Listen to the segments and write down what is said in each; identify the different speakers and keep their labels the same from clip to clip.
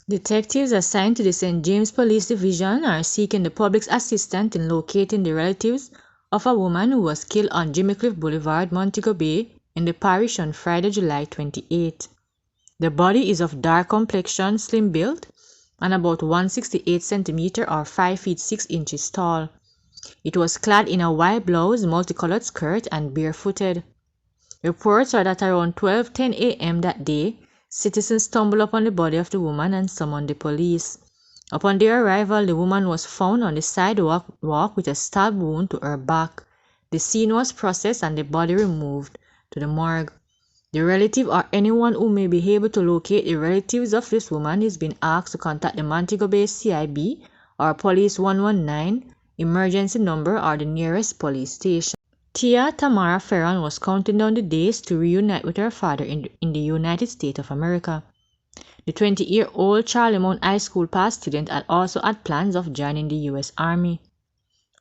Speaker 1: Detectives assigned to the St. James Police Division are seeking the public's assistance in locating the relatives of a woman who was killed on Jimmy Cliff Boulevard, Montego Bay, in the parish on Friday, July 28. The body is of dark complexion, slim build, and about 168 centimeters or 5 feet 6 inches tall. It was clad in a white blouse, multicolored skirt, and barefooted. Reports are that around 12:10 a.m. that day, citizens stumbled upon the body of the woman and summoned the police. Upon their arrival, the woman was found on the sidewalk with a stab wound to her back. The scene was processed and the body removed to the morgue. The relative or anyone who may be able to locate the relatives of this woman is being asked to contact the Montego Bay CIB or Police 119 emergency number or the nearest police station. Tia Tamara Ferron was counting down the days to reunite with her father in the United States of America. The 20-year-old Charlemont High School past student had also had plans of joining the U.S. Army.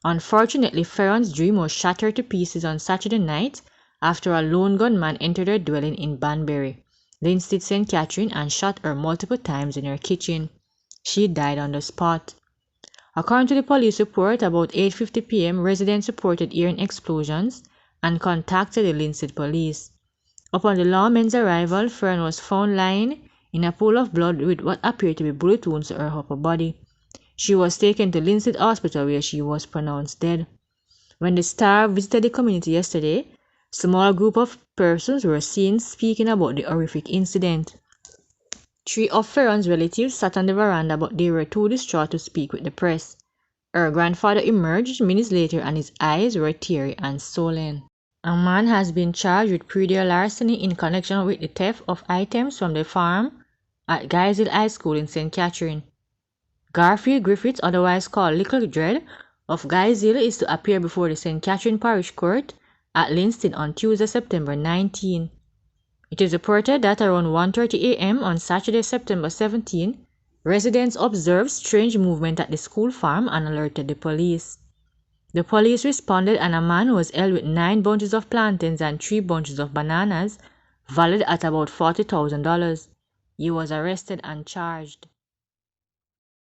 Speaker 1: Unfortunately, Ferron's dream was shattered to pieces on Saturday night after a lone gunman entered her dwelling in Banbury, Linstead, St. Catherine, and shot her multiple times in her kitchen. She died on the spot. According to the police report, about 8:50 p.m., residents reported hearing explosions and contacted the Linstead police. Upon the lawmen's arrival, Fern was found lying in a pool of blood with what appeared to be bullet wounds to her upper body. She was taken to Linstead Hospital where she was pronounced dead. When the Star visited the community yesterday, a small group of persons were seen speaking about the horrific incident. 3 of Ferron's relatives sat on the veranda, but they were too distraught to speak with the press. Her grandfather emerged minutes later and his eyes were teary and swollen. A man has been charged with predator larceny in connection with the theft of items from the farm at Guyshill High School in St. Catherine. Garfield Griffiths, otherwise called Little Dread, of Guyshill is to appear before the St. Catherine Parish Court at Linstead on Tuesday, September 19. It is reported that around 1:30 a.m. on Saturday, September 17, residents observed strange movement at the school farm and alerted the police. The police responded and a man was held with 9 bunches of plantains and 3 bunches of bananas, valued at about $40,000. He was arrested and charged.